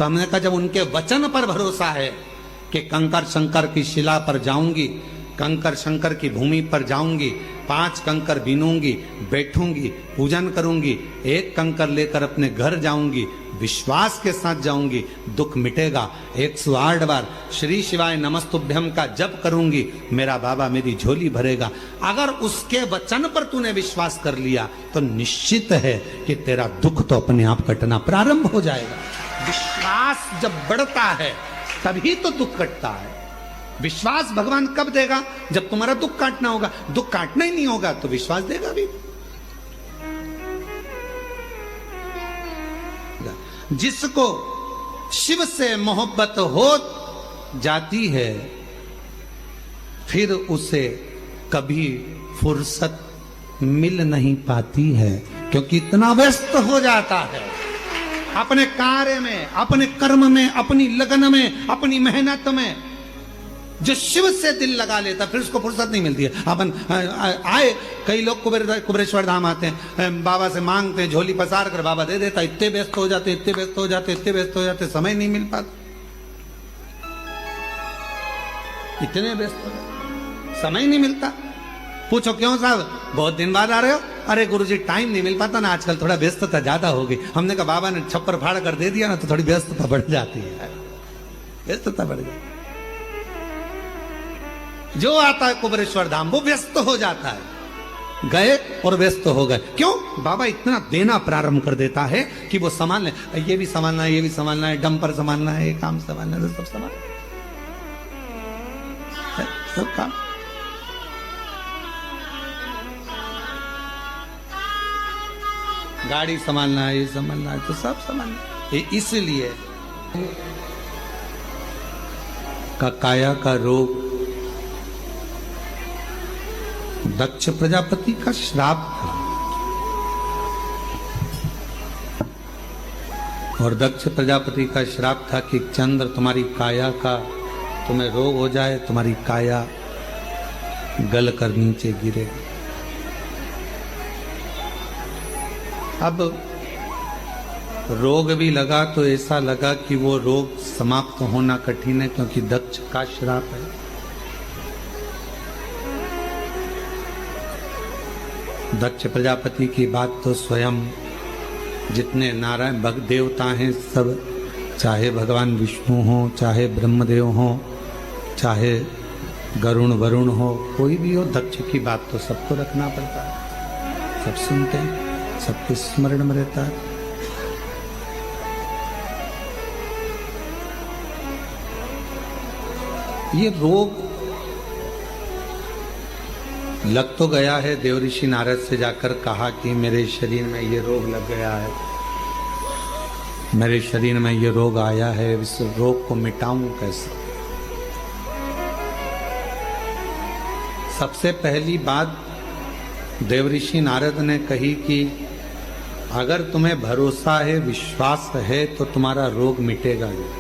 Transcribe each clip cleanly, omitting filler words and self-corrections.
तो हमने कहा जब उनके वचन पर भरोसा है कि कंकर शंकर की शिला पर जाऊंगी, कंकर शंकर की भूमि पर जाऊंगी, 5 कंकर बीनूंगी, बैठूंगी, पूजन करूंगी, 1 कंकर लेकर अपने घर जाऊंगी, विश्वास के साथ जाऊंगी, दुख मिटेगा। 108 बार श्री शिवाय नमस्तुभ्यम का जप करूंगी, मेरा बाबा मेरी झोली भरेगा। अगर उसके वचन पर तूने विश्वास कर लिया तो निश्चित है कि तेरा दुख तो अपने आप कटना प्रारंभ हो जाएगा। विश्वास जब बढ़ता है तभी तो दुख कटता है। विश्वास भगवान कब देगा? जब तुम्हारा दुख काटना होगा। दुख काटना ही नहीं होगा तो विश्वास देगा भी? जिसको शिव से मोहब्बत हो जाती है फिर उसे कभी फुर्सत मिल नहीं पाती है, क्योंकि इतना व्यस्त हो जाता है अपने कार्य में, अपने कर्म में, अपनी लगन में, अपनी मेहनत में। जो शिव से दिल लगा लेता फिर उसको फुर्सत नहीं मिलती है। अपन आए कई लोग कुबेरेश्वर धाम आते हैं, बाबा से मांगते हैं, झोली पसार कर बाबा दे देता। इतने व्यस्त हो जाते, इतने व्यस्त हो जाते, इतने व्यस्त हो जाते, समय नहीं मिल पाता। इतने व्यस्त हो जाते, समय नहीं मिलता। पूछो क्यों साहब, बहुत दिन बाद आ रहे हो? अरे गुरुजी टाइम नहीं मिल पाता ना, आजकल थोड़ा व्यस्तता ज्यादा हो गई। हमने कहा बाबा ने छप्पर फाड़ कर दे दिया ना तो थोड़ी व्यस्तता बढ़ जाती है, व्यस्तता बढ़ जाती। जो आता है कुबेरेश्वर धाम वो व्यस्त हो जाता है। गए और व्यस्त हो गए। क्यों? बाबा इतना देना प्रारंभ कर देता है कि वो संभाल ले, ये भी संभालना है, ये भी संभालना है, डंपर संभालना है, ये काम संभालना है, सब संभाल, सब काम। गाड़ी संभालना है, ये संभालना है, तो सब संभालना है। इसलिए काया का रोग दक्ष प्रजापति का श्राप था, और दक्ष प्रजापति का श्राप था कि चंद्र तुम्हारी काया का तुम्हें रोग हो जाए, तुम्हारी काया गल कर नीचे गिरे। अब रोग भी लगा तो ऐसा लगा कि वो रोग समाप्त होना कठिन है, क्योंकि दक्ष का श्राप है। दक्ष प्रजापति की बात तो स्वयं जितने नारायण भक्त देवता हैं सब, चाहे भगवान विष्णु हो, चाहे ब्रह्मदेव हो, चाहे गरुण वरुण हो, कोई भी हो, दक्ष की बात तो सबको रखना पड़ता है। सब सुनते हैं, सबके स्मरण में रहता है। ये रोग लग तो गया है। देव ऋषि नारद से जाकर कहा कि मेरे शरीर में ये रोग लग गया है, मेरे शरीर में ये रोग आया है, इस रोग को मिटाऊं कैसे? सबसे पहली बात देव ऋषि नारद ने कही कि अगर तुम्हें भरोसा है, विश्वास है तो तुम्हारा रोग मिटेगा नहीं।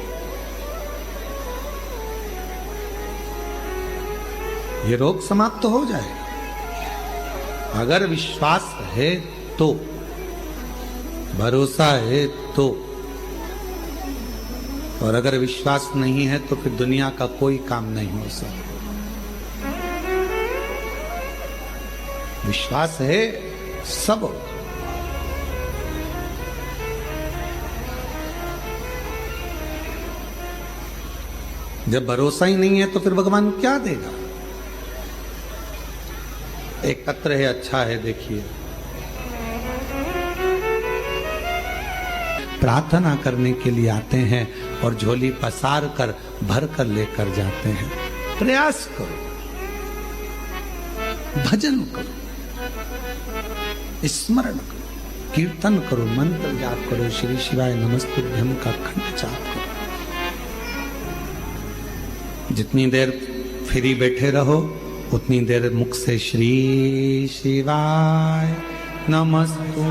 ये रोग समाप्त हो जाए अगर विश्वास है तो, भरोसा है तो। और अगर विश्वास नहीं है तो फिर दुनिया का कोई काम नहीं हो सकता। विश्वास है सब। जब भरोसा ही नहीं है तो फिर भगवान क्या देगा? एक पत्र है, अच्छा है, देखिए। प्रार्थना करने के लिए आते हैं और झोली पसार कर भर कर लेकर जाते हैं। प्रयास करो, भजन करो, स्मरण करो, कीर्तन करो, मंत्र जाप करो, श्री शिवाय नमस्तुभ्यम का खंड जाप करो। जितनी देर फ्री बैठे रहो उतनी देर मुख से श्री शिवाय नमस्तुभ्यम,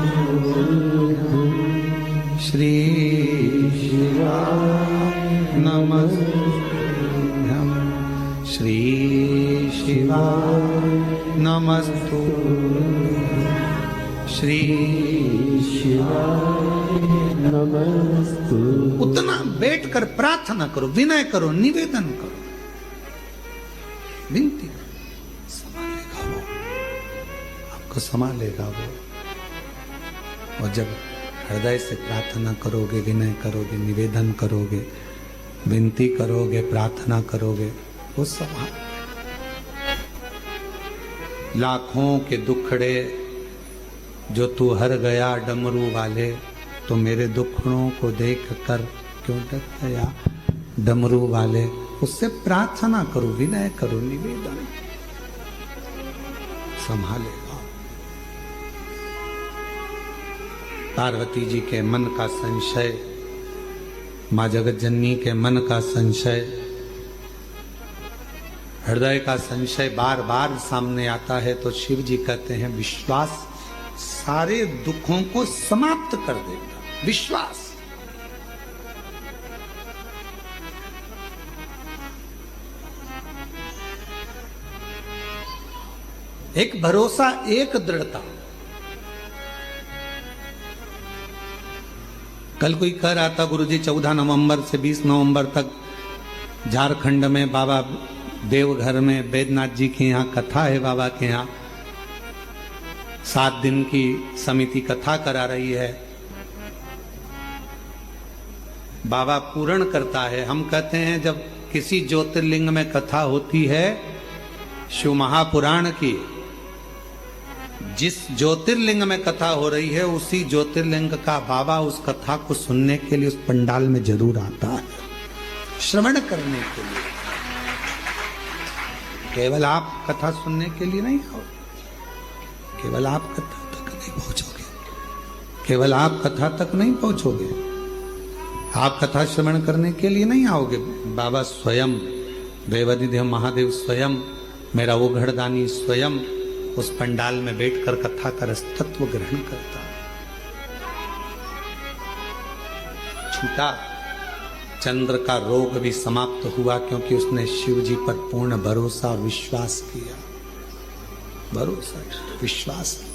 श्री शिवाय नमस्तुभ्यम, श्री शिवाय नमस्तुभ्यम, श्री शिवाय नमस्तुभ्यम। उतना बैठकर प्रार्थना करो, विनय करो, निवेदन करो, विनती करो, संभालेगा वो, आपको संभालेगा वो। और जब हृदय से प्रार्थना करोगे, विनय करोगे, निवेदन करोगे, विनती करोगे, प्रार्थना करोगे, वो संभाल। लाखों के दुखड़े जो तू हर गया डमरू वाले, तो मेरे दुखड़ों को देख कर क्यों डर गया डमरू वाले। उससे प्रार्थना करो, विनय करो, निवेदन, संभालेगा। पार्वती जी के मन का संशय, मां जगत जननी के मन का संशय, हृदय का संशय बार बार सामने आता है, तो शिव जी कहते हैं विश्वास सारे दुखों को समाप्त कर देगा। विश्वास, एक भरोसा, एक दृढ़ता। कल कोई कह रहा था गुरुजी 14 नवंबर से 20 नवंबर तक झारखंड में बाबा देवघर में बैद्यनाथ जी के यहाँ कथा है। बाबा के यहाँ 7 दिन की समिति कथा करा रही है। बाबा पूर्ण करता है। हम कहते हैं जब किसी ज्योतिर्लिंग में कथा होती है शिव महापुराण की, जिस ज्योतिर्लिंग में कथा हो रही है उसी ज्योतिर्लिंग का बाबा उस कथा को सुनने के लिए उस पंडाल में जरूर आता है, श्रवण करने के लिए। केवल आप कथा सुनने के लिए नहीं आओ, केवल आप कथा तक नहीं पहुंचोगे, केवल आप कथा तक नहीं पहुंचोगे, आप कथा श्रवण करने के लिए नहीं आओगे। बाबा स्वयं, देवाधिदेव महादेव स्वयं, मेरा वो घड़दानी स्वयं उस पंडाल में बैठकर कथा का रसतत्व ग्रहण करता। छूटा चंद्र का रोग भी समाप्त हुआ, क्योंकि उसने शिव जी पर पूर्ण भरोसा और विश्वास किया। भरोसा, विश्वास किया।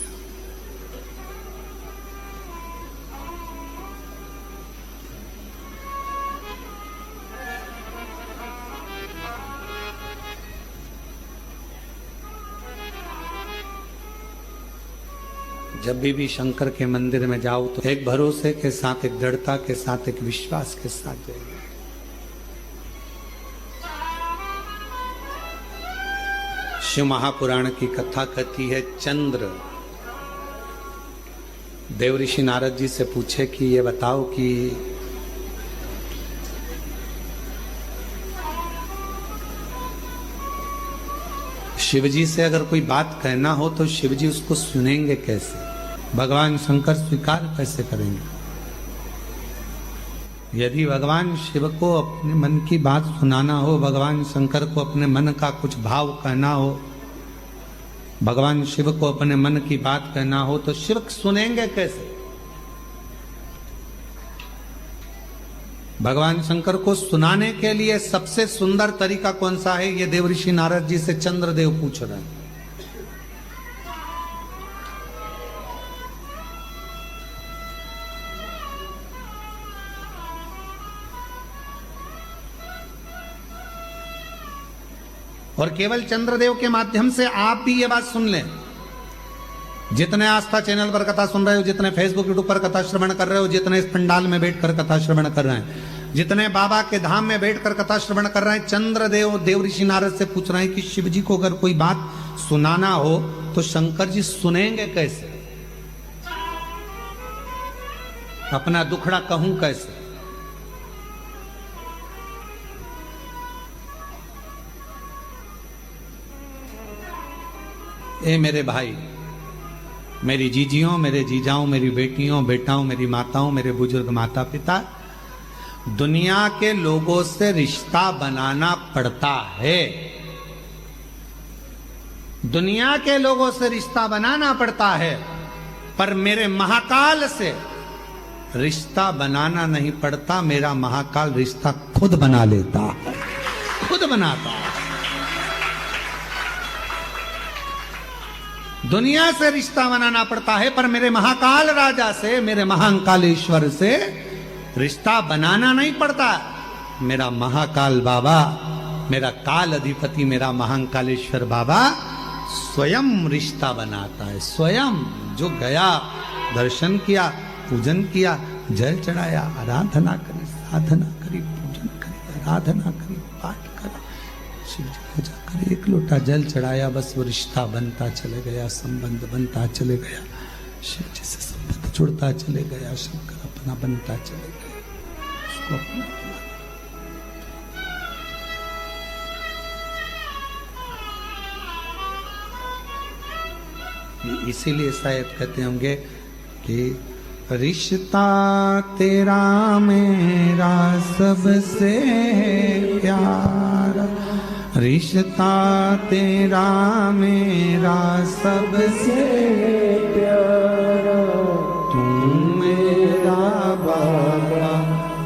जब भी शंकर के मंदिर में जाओ तो एक भरोसे के साथ, एक दृढ़ता के साथ, एक विश्वास के साथ जाइए। शिव महापुराण की कथा कहती है, चंद्र देव ऋषि नारद जी से पूछे कि ये बताओ कि शिव जी से अगर कोई बात कहना हो तो शिव जी उसको सुनेंगे कैसे, भगवान शंकर स्वीकार कैसे करेंगे। यदि भगवान शिव को अपने मन की बात सुनाना हो, भगवान शंकर को अपने मन का कुछ भाव कहना हो, भगवान शिव को अपने मन की बात कहना हो, तो शिव सुनेंगे कैसे। भगवान शंकर को सुनाने के लिए सबसे सुंदर तरीका कौन सा है, ये देव ऋषि नारद जी से चंद्रदेव पूछ रहे हैं। और केवल चंद्रदेव के माध्यम से आप भी ये बात सुन लें। जितने आस्था चैनल पर कथा सुन रहे हो, जितने फेसबुक यूट्यूब पर कथा श्रवण कर रहे हो, जितने इस पंडाल में बैठकर कथा श्रवण कर रहे हैं, जितने बाबा के धाम में बैठकर कथा श्रवण कर रहे हैं, चंद्रदेव देव ऋषि नारद से पूछ रहे हैं कि शिव जी को अगर कोई बात सुनाना हो तो शंकर जी सुनेंगे कैसे, अपना दुखड़ा कहूं कैसे। ए मेरे भाई, मेरी जीजियों, मेरे जीजाओं, मेरी बेटियों, बेटाओं, मेरी माताओं, मेरे बुजुर्ग माता पिता, दुनिया के लोगों से रिश्ता बनाना पड़ता है। दुनिया के लोगों से रिश्ता बनाना पड़ता है, पर मेरे महाकाल से रिश्ता बनाना नहीं पड़ता। मेरा महाकाल रिश्ता खुद बना लेता है, खुद बनाता है। दुनिया से रिश्ता बनाना पड़ता है, पर मेरे महाकाल राजा से, मेरे महाकालेश्वर से रिश्ता बनाना नहीं पड़ता। मेरा महाकाल बाबा, मेरा काल अधिपति, मेरा महाकालेश्वर बाबा स्वयं रिश्ता बनाता है। स्वयं जो गया, दर्शन किया, पूजन किया, जल चढ़ाया, आराधना करी, साधना करी, पूजन करी, आराधना करी, पाठ करा, शिव जी पूजा करे, एक लोटा जल चढ़ाया, बस वो रिश्ता बनता चले गया, संबंध बनता चले गया, शिव जी से संबंध जुड़ता चले गया, शंकर अपना बनता चले गया, उसको अपना बना। इसीलिए शायद कहते होंगे कि रिश्ता तेरा मेरा सबसे प्यारा, रिश्ता तेरा मेरा सबसे प्यारा, तू मेरा बाबा,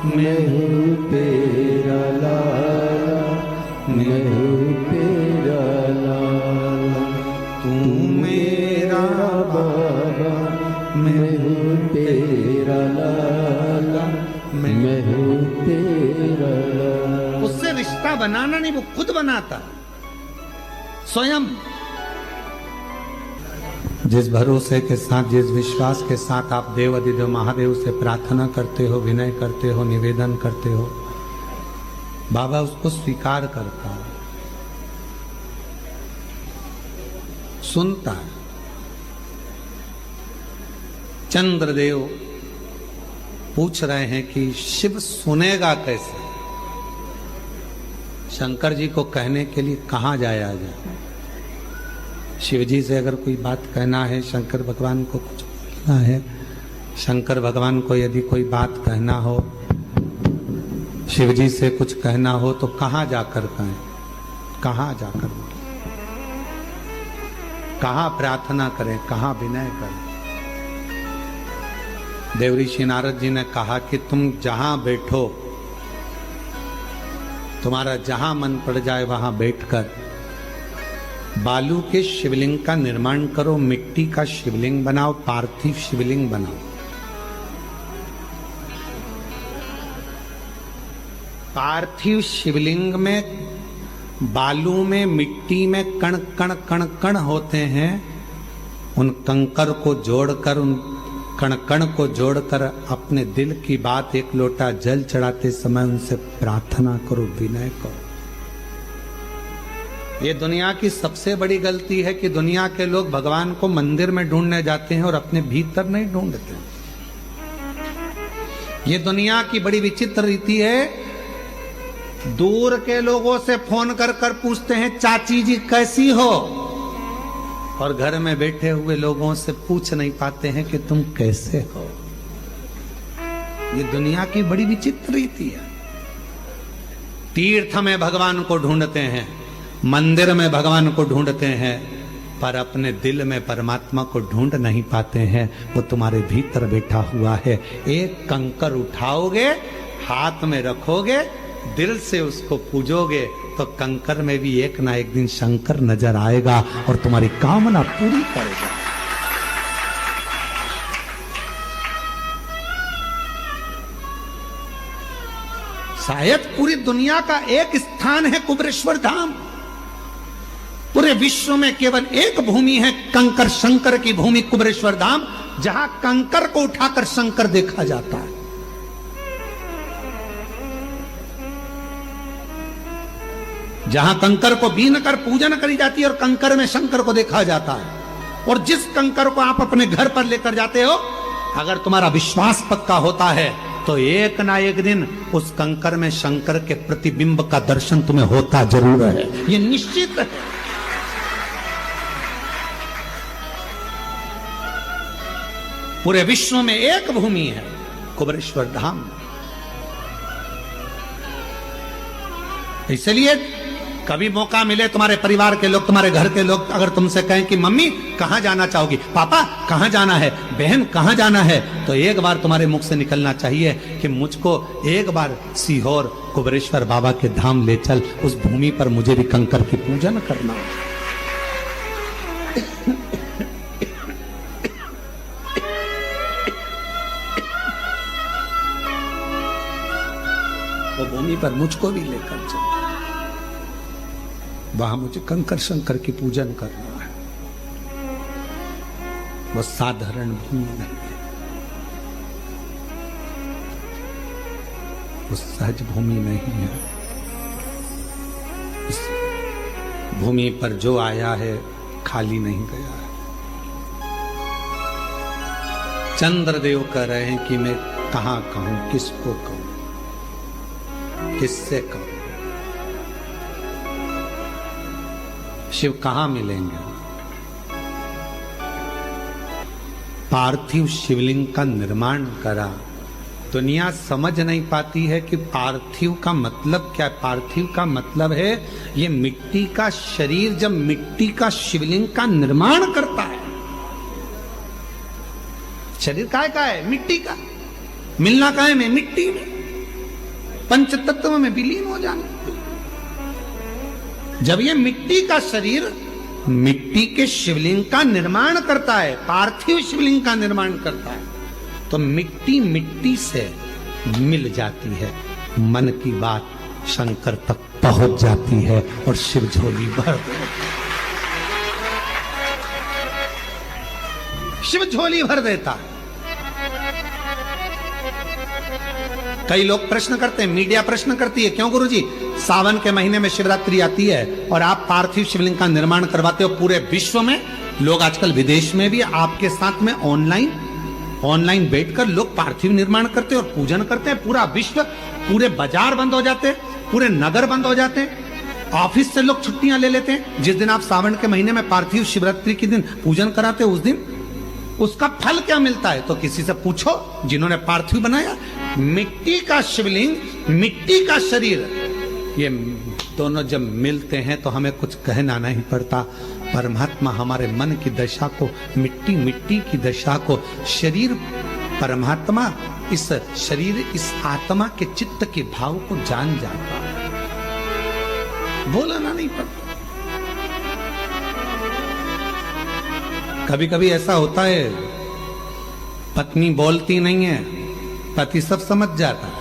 मैं हूँ तेरा लाला, मैं हूँ तेरा लाला, तू मेरा बाबा, मैं हूँ तेरा लाला, मैं हूँ तेरा लाला। उससे रिश्ता बनाना नहीं, वो खुद बनाता स्वयं। जिस भरोसे के साथ, जिस विश्वास के साथ आप देव अधिदेव महादेव से प्रार्थना करते हो, विनय करते हो, निवेदन करते हो, बाबा उसको स्वीकार करता है, सुनता है। चंद्रदेव पूछ रहे हैं कि शिव सुनेगा कैसे? शंकर जी को कहने के लिए कहां जाया जाए? शिव जी से अगर कोई बात कहना है, शंकर भगवान को कुछ बोलना है, शंकर भगवान को यदि कोई बात कहना हो, शिव जी से कुछ कहना हो, तो कहां जाकर कहें? कहां जाकर बोलें? कहां प्रार्थना करें? कहां विनय करें? देवऋषि नारद जी ने कहा कि तुम जहां बैठो, तुम्हारा जहां मन पड़ जाए वहां बैठकर बालू के शिवलिंग का निर्माण करो, मिट्टी का शिवलिंग बनाओ, पार्थिव शिवलिंग बनाओ। पार्थिव शिवलिंग में बालू में, मिट्टी में कण कण कण कण होते हैं। उन कंकर को जोड़कर, उन कण कण को जोड़कर अपने दिल की बात एक लोटा जल चढ़ाते समय उनसे प्रार्थना करो, विनय करो। ये दुनिया की सबसे बड़ी गलती है कि दुनिया के लोग भगवान को मंदिर में ढूंढने जाते हैं और अपने भीतर नहीं ढूंढते। ये दुनिया की बड़ी विचित्र रीति है। दूर के लोगों से फोन कर कर पूछते हैं चाची जी कैसी हो, और घर में बैठे हुए लोगों से पूछ नहीं पाते हैं कि तुम कैसे हो। ये दुनिया की बड़ी विचित्र रीति है। तीर्थ में भगवान को ढूंढते हैं, मंदिर में भगवान को ढूंढते हैं, पर अपने दिल में परमात्मा को ढूंढ नहीं पाते हैं। वो तुम्हारे भीतर बैठा हुआ है। एक कंकर उठाओगे, हाथ में रखोगे, दिल से उसको पूजोगे, तो कंकर में भी एक ना एक दिन शंकर नजर आएगा और तुम्हारी कामना पूरी करेगा। शायद पूरी दुनिया का एक स्थान है कुबेरेश्वर धाम। पूरे विश्व में केवल एक भूमि है, कंकर शंकर की भूमि कुबेरेश्वर धाम, जहां कंकर को उठाकर शंकर देखा जाता है। जहां कंकर को बीन कर पूजन करी जाती है और कंकर में शंकर को देखा जाता है। और जिस कंकर को आप अपने घर पर लेकर जाते हो, अगर तुम्हारा विश्वास पक्का होता है तो एक ना एक दिन उस कंकर में शंकर के प्रतिबिंब का दर्शन तुम्हें होता जरूर है। ये निश्चित है। पूरे विश्व में एक भूमि है, कुबेरेश्वर धाम। इसलिए कभी मौका मिले, तुम्हारे परिवार के लोग, तुम्हारे घर के लोग अगर तुमसे कहें कि मम्मी कहां जाना चाहोगी, पापा कहां जाना है, बहन कहां जाना है, तो एक बार तुम्हारे मुख से निकलना चाहिए कि मुझको एक बार सीहोर कुबेरेश्वर बाबा के धाम ले चल, उस भूमि पर मुझे भी कंकर की पूजन करना। वो भूमि पर मुझको भी लेकर चलो, वहां मुझे कंकर शंकर की पूजन करना है। वो साधारण भूमि नहीं है, वो सहज भूमि नहीं है। इस भूमि पर जो आया है खाली नहीं गया है। चंद्रदेव कह रहे हैं कि मैं कहां कहूं, किसको कहूं, किससे कहूं। शिव कहां मिलेंगे? पार्थिव शिवलिंग का निर्माण करा। दुनिया समझ नहीं पाती है कि पार्थिव का मतलब क्या है। पार्थिव का मतलब है ये मिट्टी का शरीर जब मिट्टी का शिवलिंग का निर्माण करता है। शरीर का है? मिट्टी का। मिलना काहे में? मिट्टी में, पंच तत्व में विलीन हो जाना। जब ये मिट्टी का शरीर मिट्टी के शिवलिंग का निर्माण करता है, पार्थिव शिवलिंग का निर्माण करता है, तो मिट्टी मिट्टी से मिल जाती है। मन की बात शंकर तक पहुंच जाती है और शिव झोली भर देता है। शिव झोली भर देता है। कई लोग प्रश्न करते हैं, मीडिया प्रश्न करती है, क्यों गुरुजी सावन के महीने में शिवरात्रि आती है और आप पार्थिव शिवलिंग का निर्माण करवाते हो पूरे विश्व में। लोग आजकल विदेश में भी आपके साथ में ऑनलाइन बैठकर लोग पार्थिव निर्माण करते हैं और पूजन करते हैं। पूरा विश्व, पूरे बाजार बंद हो जाते हैं, पूरे नगर बंद हो जाते हैं, ऑफिस से लोग छुट्टियां ले लेते हैं। जिस दिन आप सावन के महीने में पार्थिव शिवरात्रि के दिन पूजन कराते हो, उस दिन उसका फल क्या मिलता है? तो किसी से पूछो जिन्होंने पार्थिव बनाया। मिट्टी का शिवलिंग, मिट्टी का शरीर, ये दोनों जब मिलते हैं तो हमें कुछ कहना नहीं पड़ता। परमात्मा हमारे मन की दशा को, मिट्टी मिट्टी की दशा को, शरीर परमात्मा इस शरीर, इस आत्मा के चित्त के भाव को जान जाता है। बोलना नहीं पड़ता। कभी कभी ऐसा होता है, पत्नी बोलती नहीं है, पति सब समझ जाता है।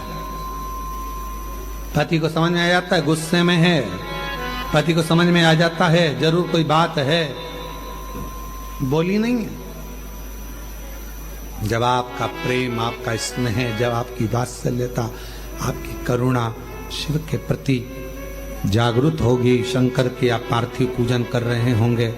पति को समझ में आ जाता है गुस्से में है, पति को समझ में आ जाता है जरूर कोई बात है, बोली नहीं है। जब आपका प्रेम, आपका स्नेह, जब आपकी वात्सल्यता, आपकी करुणा शिव के प्रति जागृत होगी, शंकर के आप पार्थिव पूजन कर रहे होंगे,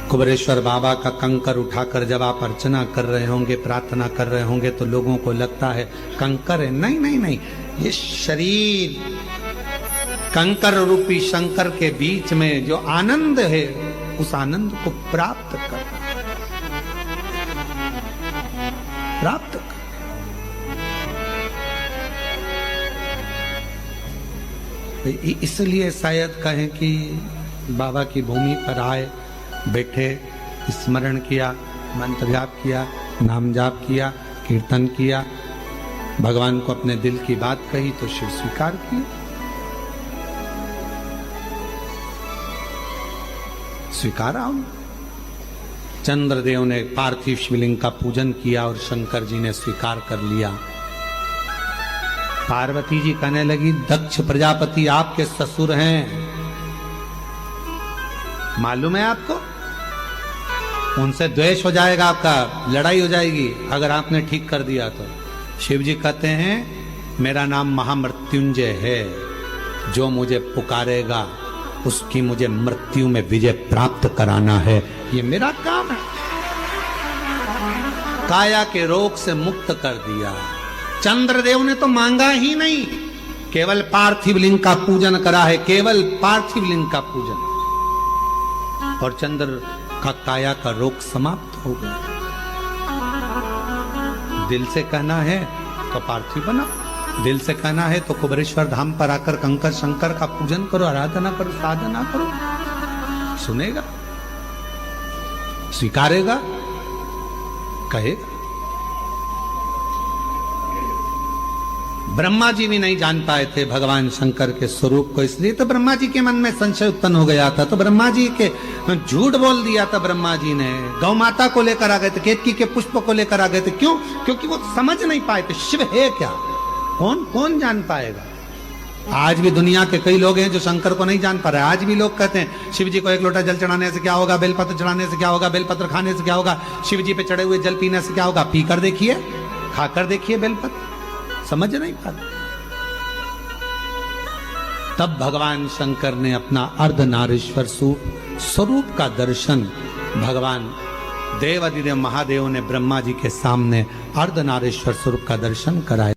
कुबेरेश्वर बाबा का कंकर उठाकर जब आप अर्चना कर रहे होंगे, प्रार्थना कर रहे होंगे, तो लोगों को लगता है कंकर है। नहीं नहीं नहीं, ये शरीर कंकर रूपी शंकर के बीच में जो आनंद है, उस आनंद को प्राप्त कर। इसलिए शायद कहें कि बाबा की भूमि पर आए, बैठे, स्मरण किया, मंत्र जाप किया, नाम जाप किया, कीर्तन किया, भगवान को अपने दिल की बात कही तो शिव स्वीकार किया। स्वीकारा। चंद्रदेव ने पार्थिव शिवलिंग का पूजन किया और शंकर जी ने स्वीकार कर लिया। पार्वती जी कहने लगी, दक्ष प्रजापति आपके ससुर हैं, मालूम है आपको? उनसे द्वेष हो जाएगा, आपका लड़ाई हो जाएगी अगर आपने ठीक कर दिया तो। शिव जी कहते हैं, मेरा नाम महामृत्युंजय है, जो मुझे पुकारेगा उसकी मुझे मृत्यु में विजय प्राप्त कराना है, ये मेरा काम है। काया के रोग से मुक्त कर दिया। चंद्रदेव ने तो मांगा ही नहीं, केवल पार्थिव लिंग का पूजन करा है, केवल पार्थिव लिंग का पूजन, और चंद्र का काया का रोग समाप्त हो गया। दिल से कहना है तो पार्थिव बना, दिल से कहना है तो कुबेरेश्वर धाम पर आकर कंकर शंकर का पूजन करो, आराधना करो, साधना करो, सुनेगा, स्वीकारेगा, कहेगा। ब्रह्मा जी भी नहीं जान पाए थे भगवान शंकर के स्वरूप को, इसलिए तो ब्रह्मा जी के मन में संशय उत्पन्न हो गया था। तो ब्रह्मा जी के झूठ बोल दिया था ब्रह्मा जी ने, गौ माता को लेकर आ गए थे, केतकी के पुष्प को लेकर आ गए थे। क्यों? क्योंकि वो समझ नहीं पाए थे शिव है क्या, कौन जान पाएगा। आज भी दुनिया के कई लोग हैं जो शंकर को नहीं जान पा रहे। आज भी लोग कहते हैं शिव जी को एक लोटा जल चढ़ाने से क्या होगा, बेलपत्र चढ़ाने से क्या होगा, बेलपत्र खाने से क्या होगा, शिव जी पे चढ़े हुए जल पीने से क्या होगा। पीकर देखिए, खाकर देखिए बेलपत्र, समझ नहीं पा रहे। तब भगवान शंकर ने अपना अर्धनारीश्वर स्वरूप का दर्शन भगवान देवाधिदेव महादेव ने ब्रह्मा जी के सामने अर्धनारीश्वर स्वरूप का दर्शन कराया।